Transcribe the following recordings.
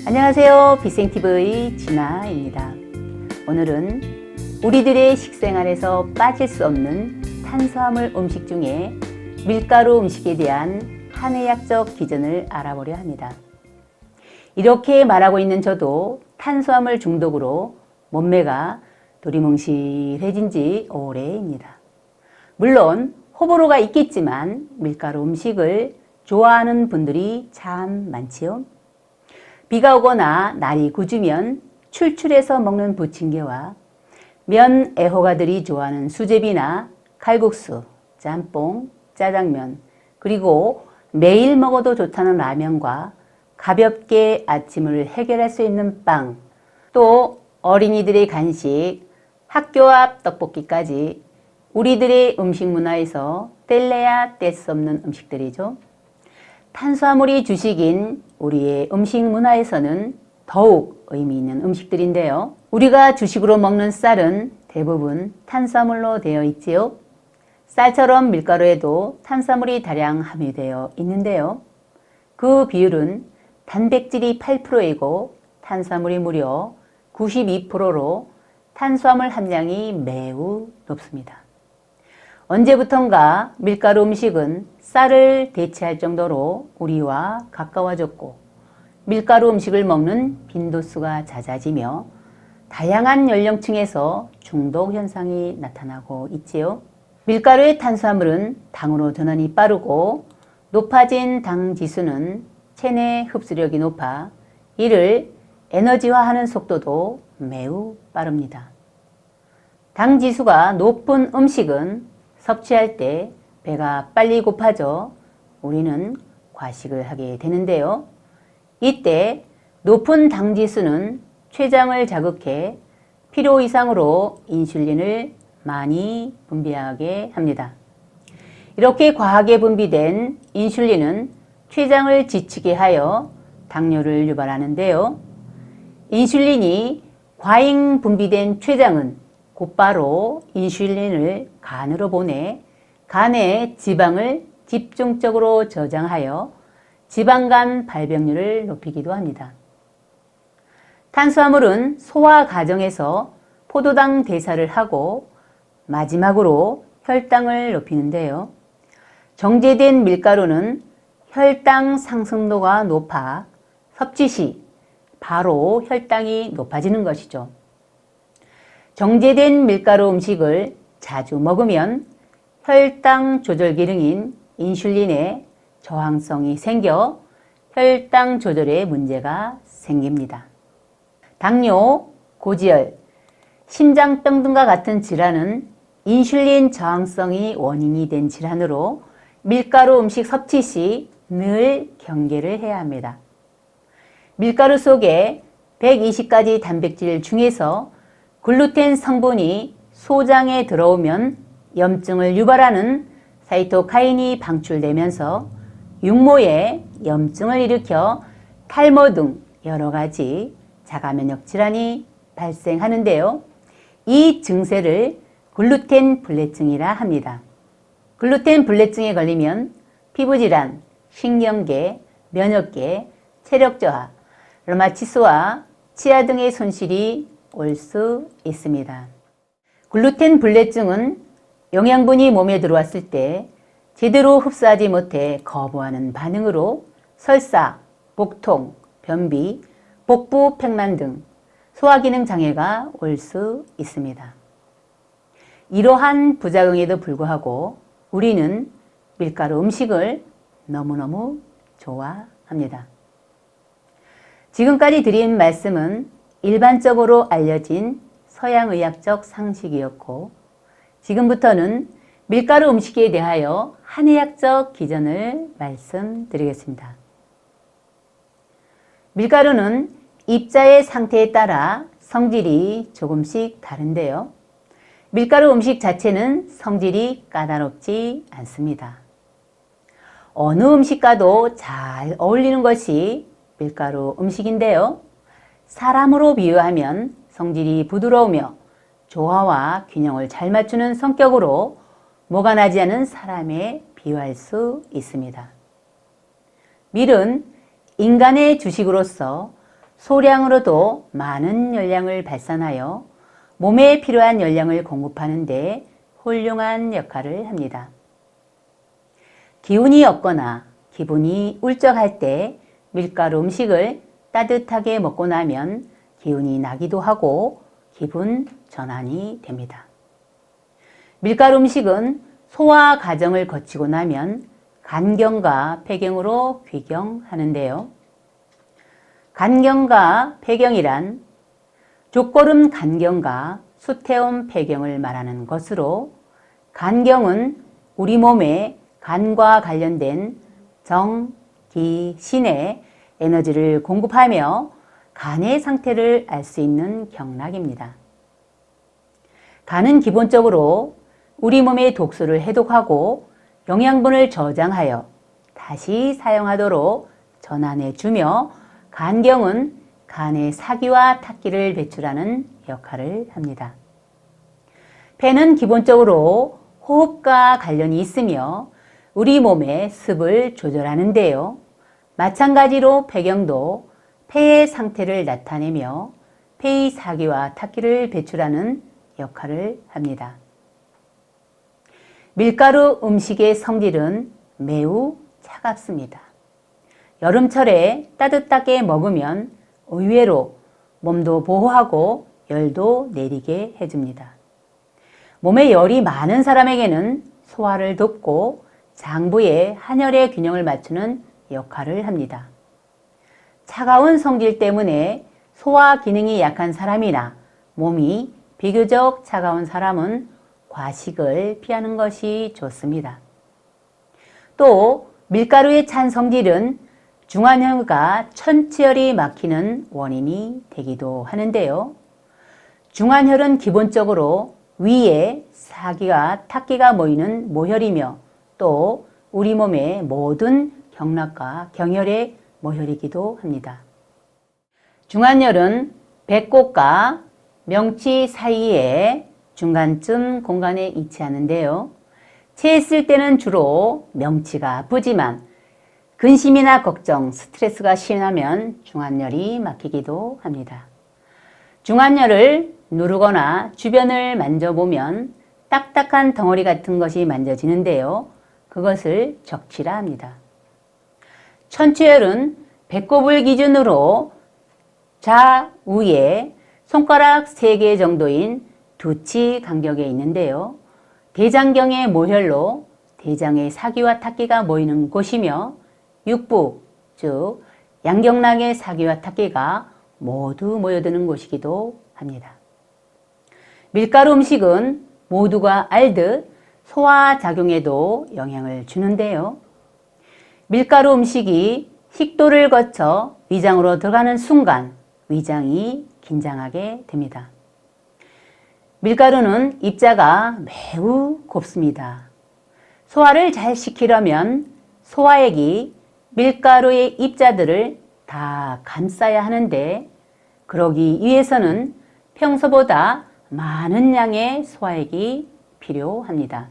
안녕하세요. 비생TV 진아입니다. 오늘은 우리들의 식생활에서 빠질 수 없는 탄수화물 음식 중에 밀가루 음식에 대한 한의학적 기전을 알아보려 합니다. 이렇게 말하고 있는 저도 탄수화물 중독으로 몸매가 두리뭉실해진 지 오래입니다. 물론 호불호가 있겠지만 밀가루 음식을 좋아하는 분들이 참 많지요. 비가 오거나 날이 굳으면 출출해서 먹는 부침개와 면 애호가들이 좋아하는 수제비나 칼국수, 짬뽕, 짜장면, 그리고 매일 먹어도 좋다는 라면과 가볍게 아침을 해결할 수 있는 빵, 또 어린이들의 간식, 학교 앞 떡볶이까지 우리들의 음식 문화에서 뗄래야 뗄 수 없는 음식들이죠. 탄수화물이 주식인 우리의 음식 문화에서는 더욱 의미 있는 음식들인데요. 우리가 주식으로 먹는 쌀은 대부분 탄수화물로 되어 있지요. 쌀처럼 밀가루에도 탄수화물이 다량 함유되어 있는데요. 그 비율은 단백질이 8%이고 탄수화물이 무려 92%로 탄수화물 함량이 매우 높습니다. 언제부턴가 밀가루 음식은 쌀을 대체할 정도로 우리와 가까워졌고 밀가루 음식을 먹는 빈도수가 잦아지며 다양한 연령층에서 중독 현상이 나타나고 있지요. 밀가루의 탄수화물은 당으로 전환이 빠르고 높아진 당 지수는 체내 흡수력이 높아 이를 에너지화하는 속도도 매우 빠릅니다. 당 지수가 높은 음식은 섭취할 때 배가 빨리 고파져 우리는 과식을 하게 되는데요. 이때 높은 당 지수는 췌장을 자극해 필요 이상으로 인슐린을 많이 분비하게 합니다. 이렇게 과하게 분비된 인슐린은 췌장을 지치게 하여 당뇨를 유발하는데요. 인슐린이 과잉 분비된 췌장은 곧바로 인슐린을 간으로 보내 간의 지방을 집중적으로 저장하여 지방간 발병률을 높이기도 합니다. 탄수화물은 소화 과정에서 포도당 대사를 하고 마지막으로 혈당을 높이는데요. 정제된 밀가루는 혈당 상승도가 높아 섭취 시 바로 혈당이 높아지는 것이죠. 정제된 밀가루 음식을 자주 먹으면 혈당 조절 기능인 인슐린에 저항성이 생겨 혈당 조절에 문제가 생깁니다. 당뇨, 고지혈, 심장병 등과 같은 질환은 인슐린 저항성이 원인이 된 질환으로 밀가루 음식 섭취 시 늘 경계를 해야 합니다. 밀가루 속에 120가지 단백질 중에서 글루텐 성분이 소장에 들어오면 염증을 유발하는 사이토카인이 방출되면서 육모에 염증을 일으켜 탈모 등 여러 가지 자가면역 질환이 발생하는데요. 이 증세를 글루텐 불내증이라 합니다. 글루텐 불내증에 걸리면 피부질환, 신경계, 면역계, 체력 저하, 류마티스와 치아 등의 손실이 올 수 있습니다. 글루텐 불내증은 영양분이 몸에 들어왔을 때 제대로 흡수하지 못해 거부하는 반응으로 설사, 복통, 변비, 복부 팽만 등 소화기능 장애가 올 수 있습니다. 이러한 부작용에도 불구하고 우리는 밀가루 음식을 너무너무 좋아합니다. 지금까지 드린 말씀은 일반적으로 알려진 서양의학적 상식이었고 지금부터는 밀가루 음식에 대하여 한의학적 기전을 말씀드리겠습니다. 밀가루는 입자의 상태에 따라 성질이 조금씩 다른데요. 밀가루 음식 자체는 성질이 까다롭지 않습니다. 어느 음식과도 잘 어울리는 것이 밀가루 음식인데요. 사람으로 비유하면 성질이 부드러우며 조화와 균형을 잘 맞추는 성격으로 모가 나지 않은 사람에 비유할 수 있습니다. 밀은 인간의 주식으로서 소량으로도 많은 열량을 발산하여 몸에 필요한 열량을 공급하는 데 훌륭한 역할을 합니다. 기운이 없거나 기분이 울적할 때 밀가루 음식을 따뜻하게 먹고 나면 기운이 나기도 하고 기분 전환이 됩니다. 밀가루 음식은 소화 과정을 거치고 나면 간경과 폐경으로 귀경하는데요. 간경과 폐경이란 족고름 간경과 수태움 폐경을 말하는 것으로, 간경은 우리 몸에 간과 관련된 정, 기, 신의 에너지를 공급하며 간의 상태를 알 수 있는 경락입니다. 간은 기본적으로 우리 몸의 독소를 해독하고 영양분을 저장하여 다시 사용하도록 전환해 주며, 간경은 간의 사기와 탁기를 배출하는 역할을 합니다. 폐는 기본적으로 호흡과 관련이 있으며 우리 몸의 습을 조절하는데요. 마찬가지로 폐경도 폐의 상태를 나타내며 폐의 사기와 탁기를 배출하는 역할을 합니다. 밀가루 음식의 성질은 매우 차갑습니다. 여름철에 따뜻하게 먹으면 의외로 몸도 보호하고 열도 내리게 해줍니다. 몸에 열이 많은 사람에게는 소화를 돕고 장부의 한열의 균형을 맞추는 역할을 합니다. 차가운 성질 때문에 소화 기능이 약한 사람이나 몸이 비교적 차가운 사람은 과식을 피하는 것이 좋습니다. 또 밀가루의 찬 성질은 중환혈과 천치혈이 막히는 원인이 되기도 하는데요. 중환혈은 기본적으로 위에 사기와 탁기가 모이는 모혈이며 또 우리 몸의 모든 경락과 경혈의 모혈이기도 합니다. 중환혈은 배꼽과 명치 사이에 중간쯤 공간에 위치하는데요. 체했을 때는 주로 명치가 아프지만 근심이나 걱정, 스트레스가 심하면 중환혈이 막히기도 합니다. 중환혈을 누르거나 주변을 만져보면 딱딱한 덩어리 같은 것이 만져지는데요. 그것을 적치라 합니다. 천추혈은 배꼽을 기준으로 좌우에 손가락 3개 정도인 두치 간격에 있는데요. 대장경의 모혈로 대장의 사기와 탁기가 모이는 곳이며 육부, 즉 양경락의 사기와 탁기가 모두 모여드는 곳이기도 합니다. 밀가루 음식은 모두가 알듯 소화작용에도 영향을 주는데요. 밀가루 음식이 식도를 거쳐 위장으로 들어가는 순간 위장이 긴장하게 됩니다. 밀가루는 입자가 매우 곱습니다. 소화를 잘 시키려면 소화액이 밀가루의 입자들을 다 감싸야 하는데, 그러기 위해서는 평소보다 많은 양의 소화액이 필요합니다.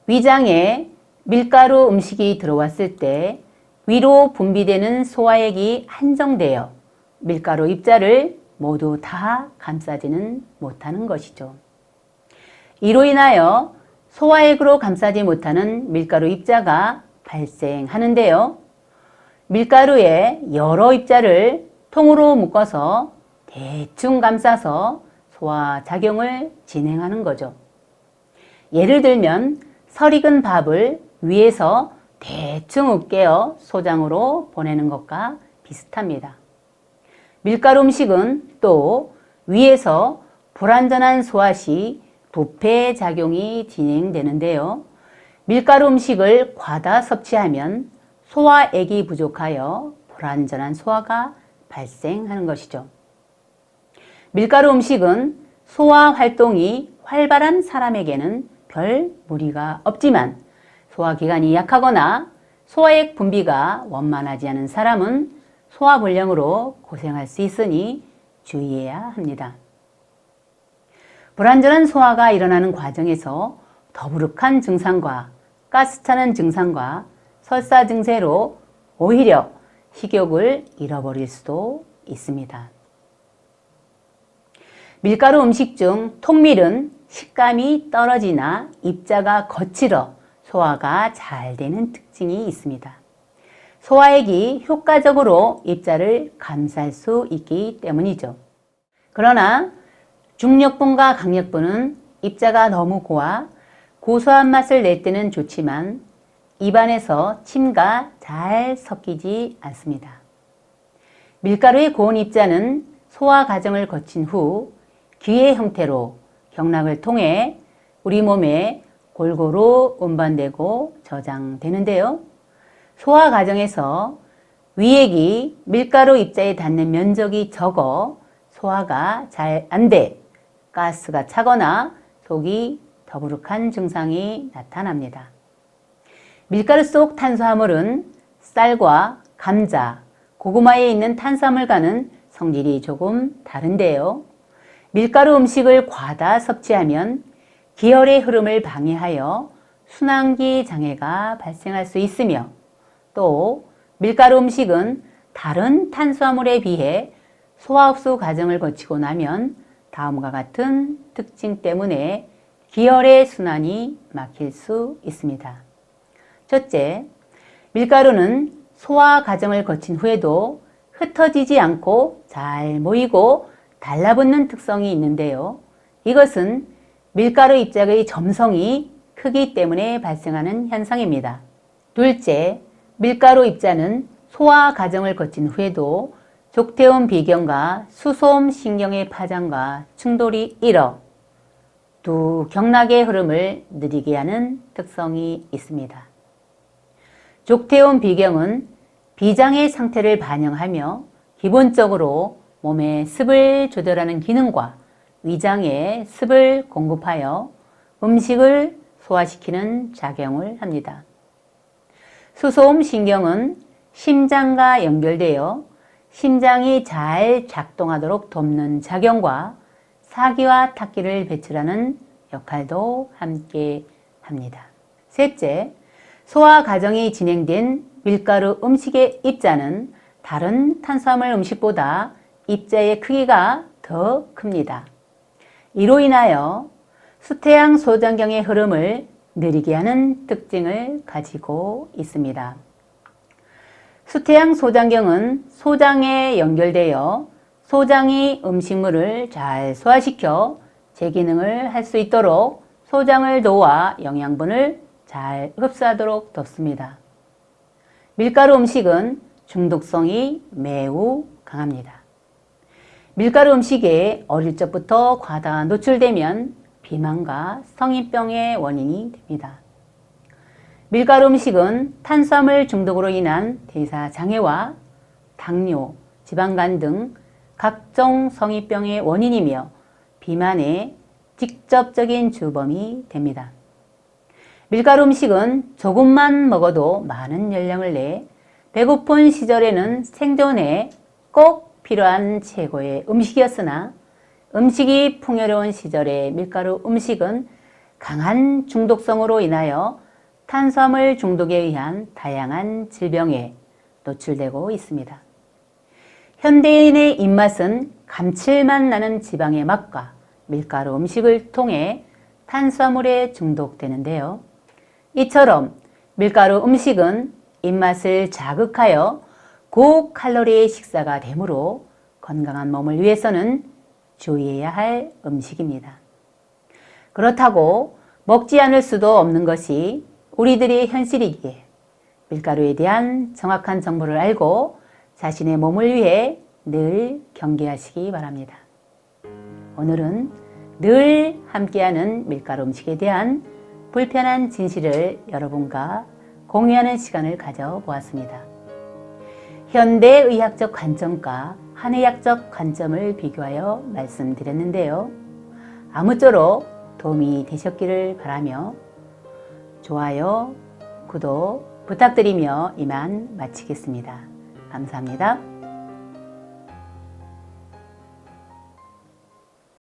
위장에 밀가루 음식이 들어왔을 때 위로 분비되는 소화액이 한정되어 밀가루 입자를 모두 다 감싸지는 못하는 것이죠. 이로 인하여 소화액으로 감싸지 못하는 밀가루 입자가 발생하는데요. 밀가루의 여러 입자를 통으로 묶어서 대충 감싸서 소화작용을 진행하는 거죠. 예를 들면 설익은 밥을 위에서 대충 으깨어 소장으로 보내는 것과 비슷합니다. 밀가루 음식은 또 위에서 불완전한 소화 시 부패 작용이 진행되는데요. 밀가루 음식을 과다 섭취하면 소화액이 부족하여 불완전한 소화가 발생하는 것이죠. 밀가루 음식은 소화 활동이 활발한 사람에게는 별 무리가 없지만 소화기관이 약하거나 소화액 분비가 원만하지 않은 사람은 소화불량으로 고생할 수 있으니 주의해야 합니다. 불완전한 소화가 일어나는 과정에서 더부룩한 증상과 가스 차는 증상과 설사 증세로 오히려 식욕을 잃어버릴 수도 있습니다. 밀가루 음식 중 통밀은 식감이 떨어지나 입자가 거칠어 소화가 잘 되는 특징이 있습니다. 소화액이 효과적으로 입자를 감쌀 수 있기 때문이죠. 그러나 중력분과 강력분은 입자가 너무 고와 고소한 맛을 낼 때는 좋지만 입안에서 침과 잘 섞이지 않습니다. 밀가루의 고운 입자는 소화 과정을 거친 후 기의 형태로 경락을 통해 우리 몸에 골고루 운반되고 저장되는데요. 소화 과정에서 위액이 밀가루 입자에 닿는 면적이 적어 소화가 잘 안 돼 가스가 차거나 속이 더부룩한 증상이 나타납니다. 밀가루 속 탄수화물은 쌀과 감자, 고구마에 있는 탄수화물과는 성질이 조금 다른데요. 밀가루 음식을 과다 섭취하면 기혈의 흐름을 방해하여 순환기 장애가 발생할 수 있으며 또 밀가루 음식은 다른 탄수화물에 비해 소화흡수 과정을 거치고 나면 다음과 같은 특징 때문에 기혈의 순환이 막힐 수 있습니다. 첫째, 밀가루는 소화 과정을 거친 후에도 흩어지지 않고 잘 모이고 달라붙는 특성이 있는데요. 이것은 밀가루 입자의 점성이 크기 때문에 발생하는 현상입니다. 둘째, 밀가루 입자는 소화 과정을 거친 후에도 족태움 비경과 수소음 신경의 파장과 충돌이 일어 두 경락의 흐름을 느리게 하는 특성이 있습니다. 족태움 비경은 비장의 상태를 반영하며 기본적으로 몸의 습을 조절하는 기능과 위장에 습을 공급하여 음식을 소화시키는 작용을 합니다. 수소음 신경은 심장과 연결되어 심장이 잘 작동하도록 돕는 작용과 사기와 탁기를 배출하는 역할도 함께 합니다. 셋째, 소화 과정이 진행된 밀가루 음식의 입자는 다른 탄수화물 음식보다 입자의 크기가 더 큽니다. 이로 인하여 수태양 소장경의 흐름을 느리게 하는 특징을 가지고 있습니다. 수태양 소장경은 소장에 연결되어 소장이 음식물을 잘 소화시켜 제 기능을 할 수 있도록 소장을 도와 영양분을 잘 흡수하도록 돕습니다. 밀가루 음식은 중독성이 매우 강합니다. 밀가루 음식에 어릴 적부터 과다 노출되면 비만과 성인병의 원인이 됩니다. 밀가루 음식은 탄수화물 중독으로 인한 대사장애와 당뇨, 지방간 등 각종 성인병의 원인이며 비만의 직접적인 주범이 됩니다. 밀가루 음식은 조금만 먹어도 많은 열량을 내 배고픈 시절에는 생존에 꼭 필요한 최고의 음식이었으나 음식이 풍요로운 시절의 밀가루 음식은 강한 중독성으로 인하여 탄수화물 중독에 의한 다양한 질병에 노출되고 있습니다. 현대인의 입맛은 감칠맛 나는 지방의 맛과 밀가루 음식을 통해 탄수화물에 중독되는데요. 이처럼 밀가루 음식은 입맛을 자극하여 고칼로리의 식사가 되므로 건강한 몸을 위해서는 주의해야 할 음식입니다. 그렇다고 먹지 않을 수도 없는 것이 우리들의 현실이기에 밀가루에 대한 정확한 정보를 알고 자신의 몸을 위해 늘 경계하시기 바랍니다. 오늘은 늘 함께하는 밀가루 음식에 대한 불편한 진실을 여러분과 공유하는 시간을 가져보았습니다. 현대의학적 관점과 한의학적 관점을 비교하여 말씀드렸는데요. 아무쪼록 도움이 되셨기를 바라며 좋아요, 구독 부탁드리며 이만 마치겠습니다. 감사합니다.